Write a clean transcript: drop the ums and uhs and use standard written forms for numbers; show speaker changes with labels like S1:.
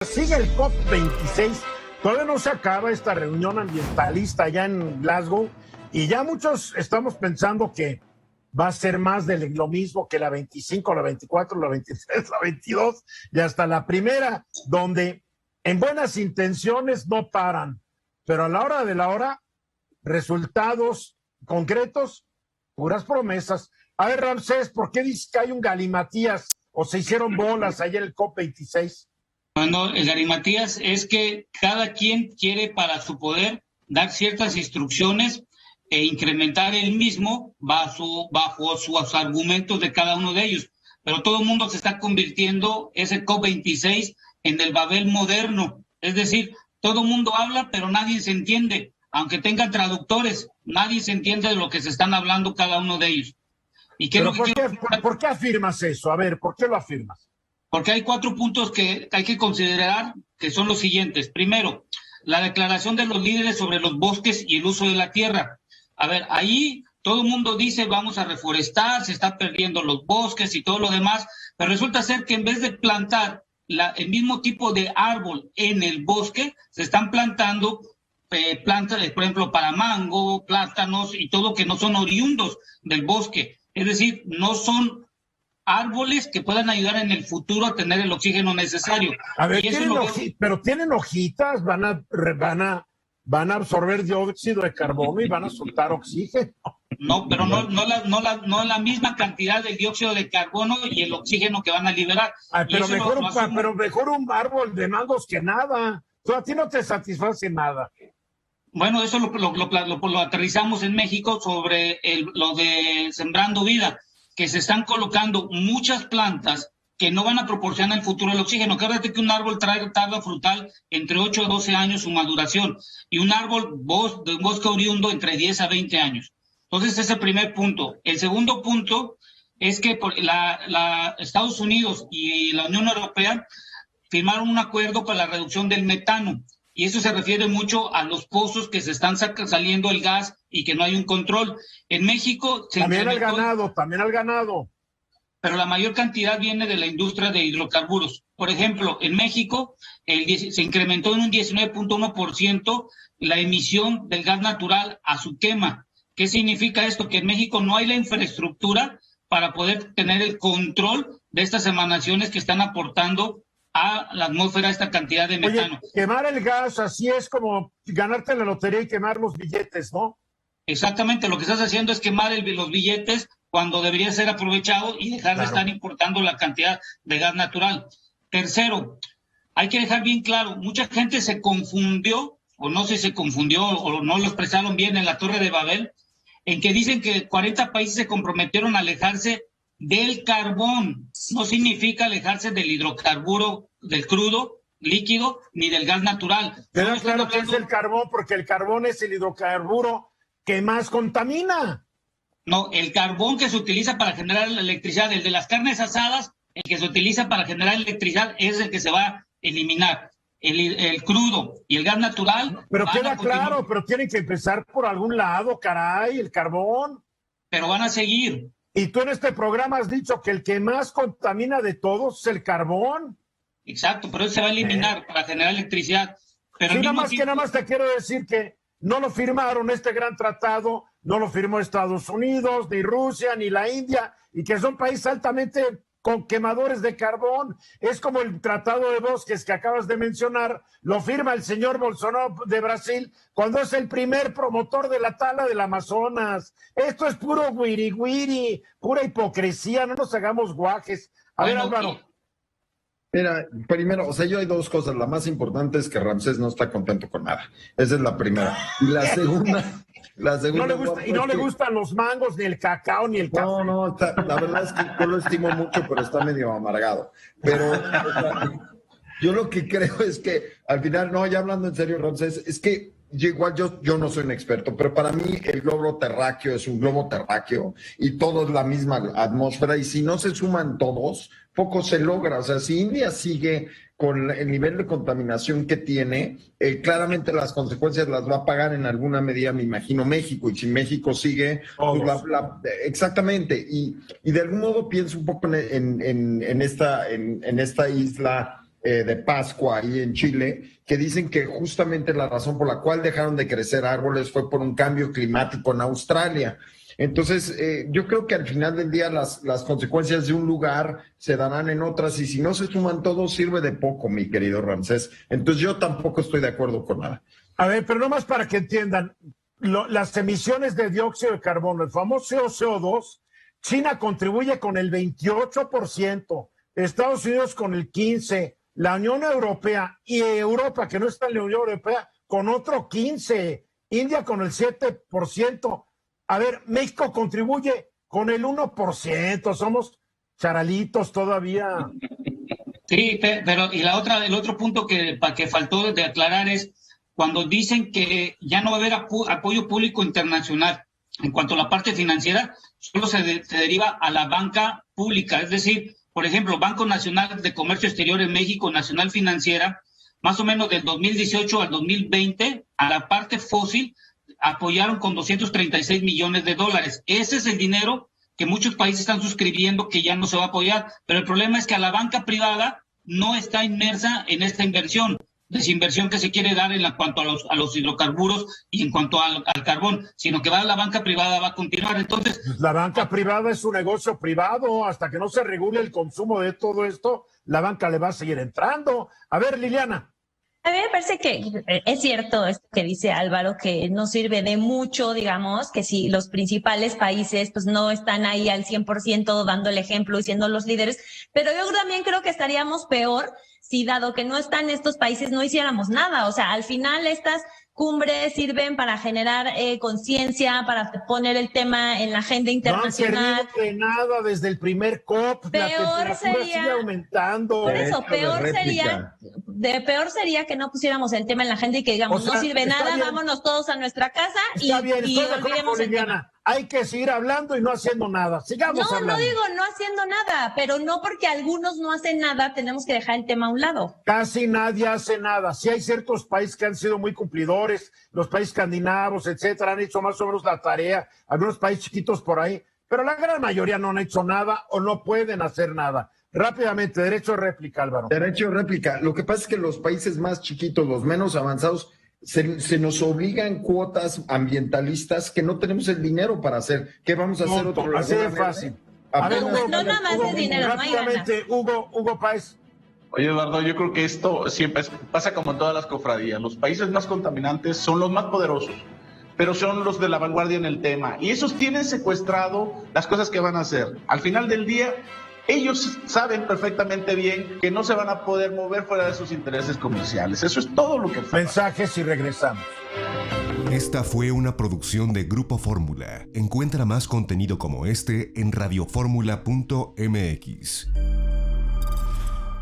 S1: Sigue el COP26, todavía no se acaba esta reunión ambientalista allá en Glasgow y ya muchos estamos pensando que va a ser más de lo mismo que la 25, la 24, la 23, la 22 y hasta la primera, donde en buenas intenciones no paran, pero a la hora de la hora, resultados concretos, puras promesas. A ver, Ramsés, ¿por qué dices que hay un galimatías o se hicieron bolas ayer el COP26?
S2: Bueno, el galimatías es que cada quien quiere para su poder dar ciertas instrucciones e incrementar el mismo bajo sus argumentos de cada uno de ellos. Pero todo el mundo se está convirtiendo ese COP26 en el Babel moderno. Es decir, todo el mundo habla, pero nadie se entiende. Aunque tengan traductores, nadie se entiende de lo que se están hablando cada uno de ellos.
S1: ¿Y qué ¿Por qué afirmas eso? A ver, ¿por qué lo afirmas?
S2: Porque hay 4 puntos que hay que considerar, que son los siguientes. Primero, la declaración de los líderes sobre los bosques y el uso de la tierra. A ver, ahí todo el mundo dice vamos a reforestar, se está perdiendo los bosques y todo lo demás, pero resulta ser que en vez de plantar el mismo tipo de árbol en el bosque, se están plantando plantas, por ejemplo, para mango, plátanos y todo que no son oriundos del bosque. Es decir, no son árboles que puedan ayudar en el futuro a tener el oxígeno necesario.
S1: A ver, pero tienen hojitas, van a absorber dióxido de carbono y van a soltar oxígeno.
S2: No, pero no la misma cantidad de dióxido de carbono y el oxígeno que van a liberar.
S1: Pero mejor un árbol de mangos que nada. A ti no te satisface nada.
S2: Bueno, eso lo aterrizamos en México sobre lo de Sembrando Vida, que se están colocando muchas plantas que no van a proporcionar en el futuro el oxígeno. Acuérdate que un árbol tarda frutal entre 8 a 12 años su maduración y un árbol de un bosque oriundo entre 10 a 20 años. Entonces, ese es el primer punto. El segundo punto es que Estados Unidos y la Unión Europea firmaron un acuerdo para la reducción del metano. Y eso se refiere mucho a los pozos que se están saliendo el gas y que no hay un control. En México
S1: también al ganado.
S2: Pero la mayor cantidad viene de la industria de hidrocarburos. Por ejemplo, en México se incrementó en un 19.1% la emisión del gas natural a su quema. ¿Qué significa esto? Que en México no hay la infraestructura para poder tener el control de estas emanaciones que están aportando a la atmósfera esta cantidad de metano.
S1: Oye, quemar el gas, así es como ganarte la lotería y quemar los billetes, ¿no?
S2: Exactamente, lo que estás haciendo es quemar los billetes cuando debería ser aprovechado y dejar de estar importando la cantidad de gas natural. Tercero, hay que dejar bien claro, mucha gente se confundió, o no sé si se confundió o no lo expresaron bien en la Torre de Babel, en que dicen que 40 países se comprometieron a alejarse del carbón. No significa alejarse del hidrocarburo, del crudo líquido, ni del gas natural.
S1: Pero claro que es el carbón, porque el carbón es el hidrocarburo que más contamina.
S2: No, el carbón que se utiliza para generar la electricidad, el de las carnes asadas, el que se utiliza para generar electricidad es el que se va a eliminar. El crudo y el gas natural.
S1: Pero queda claro, pero tienen que empezar por algún lado, caray, el carbón.
S2: Pero van a seguir.
S1: Y tú en este programa has dicho que el que más contamina de todos es el carbón.
S2: Exacto, pero eso se va a eliminar para generar electricidad. Pero
S1: sí, nada más te quiero decir que no lo firmaron este gran tratado, no lo firmó Estados Unidos, ni Rusia, ni la India, y que son países altamente con quemadores de carbón. Es como el Tratado de Bosques que acabas de mencionar, lo firma el señor Bolsonaro de Brasil cuando es el primer promotor de la tala del Amazonas. Esto es puro guiri, pura hipocresía, no nos hagamos guajes. A ver, Álvaro.
S3: Mira, primero, o sea, yo hay 2 cosas. La más importante es que Ramsés no está contento con nada. Esa es la primera. Y la segunda
S1: no le gustan los mangos, ni el cacao, ni el café.
S3: No, la verdad es que yo lo estimo mucho, pero está medio amargado. Pero o sea, yo lo que creo es que al final, no, ya hablando en serio, Ramsés, es que igual yo no soy un experto, pero para mí el globo terráqueo es un globo terráqueo y todo es la misma atmósfera, y si no se suman todos, poco se logra. O sea, si India sigue con el nivel de contaminación que tiene, claramente las consecuencias las va a pagar en alguna medida, me imagino, México, y si México sigue, pues exactamente, y de algún modo pienso un poco en esta isla de Pascua ahí en Chile, que dicen que justamente la razón por la cual dejaron de crecer árboles fue por un cambio climático en Australia. Entonces, yo creo que al final del día las consecuencias de un lugar se darán en otras, y si no se suman todos, sirve de poco, mi querido Ramsés. Entonces, yo tampoco estoy de acuerdo con nada.
S1: A ver, pero nomás para que entiendan, las emisiones de dióxido de carbono, el famoso CO2, China contribuye con el 28%, Estados Unidos con el 15%, la Unión Europea y Europa, que no está en la Unión Europea, con otro 15%, India con el 7%. A ver, México contribuye con el 1%, somos charalitos todavía.
S2: Sí, pero y el otro punto que faltó de aclarar es cuando dicen que ya no va a haber apoyo público internacional en cuanto a la parte financiera, solo se deriva a la banca pública, es decir, por ejemplo, Banco Nacional de Comercio Exterior en México, Nacional Financiera, más o menos del 2018 al 2020, a la parte fósil, apoyaron con $236 millones. Ese es el dinero que muchos países están suscribiendo que ya no se va a apoyar, pero el problema es que a la banca privada no está inmersa en esta inversión, desinversión que se quiere dar en cuanto a los hidrocarburos y en cuanto al carbón, sino que la banca privada va a continuar. Entonces,
S1: la banca privada es un negocio privado, hasta que no se regule el consumo de todo esto, la banca le va a seguir entrando. A ver, Liliana.
S4: A mí me parece que es cierto esto que dice Álvaro, que no sirve de mucho, digamos, que si los principales países pues no están ahí al 100% dando el ejemplo y siendo los líderes, pero yo también creo que estaríamos peor si, dado que no están estos países, no hiciéramos nada. O sea, al final estas cumbres sirven para generar conciencia, para poner el tema en la agenda internacional.
S1: No han servido de nada desde el primer COP, la temperatura sigue aumentando.
S4: Por eso, peor sería que no pusiéramos el tema en la agenda y que digamos, no sirve nada, bien, vámonos todos a nuestra casa y olvidemos el tema.
S1: Hay que seguir hablando y no haciendo nada. Sigamos hablando.
S4: No digo no haciendo nada, pero no porque algunos no hacen nada, tenemos que dejar el tema a un lado.
S1: Casi nadie hace nada. Sí hay ciertos países que han sido muy cumplidores, los países escandinavos, etcétera, han hecho más o menos la tarea, algunos países chiquitos por ahí, pero la gran mayoría no han hecho nada o no pueden hacer nada. Rápidamente, derecho de réplica, Álvaro.
S3: Derecho de réplica. Lo que pasa es que los países más chiquitos, los menos avanzados, se nos obligan cuotas ambientalistas que no tenemos el dinero para hacer. ¿Qué vamos a hacer otro?
S1: Así de fácil.
S4: A ver, no nada más es dinero,
S1: rápidamente, Hugo Páez.
S5: Oye, Eduardo, yo creo que esto siempre pasa como en todas las cofradías. Los países más contaminantes son los más poderosos, pero son los de la vanguardia en el tema. Y esos tienen secuestrado las cosas que van a hacer. Al final del día, ellos saben perfectamente bien que no se van a poder mover fuera de sus intereses comerciales. Eso es todo lo que pasa.
S1: Mensajes y regresamos.
S6: Esta fue una producción de Grupo Fórmula. Encuentra más contenido como este en radioformula.mx.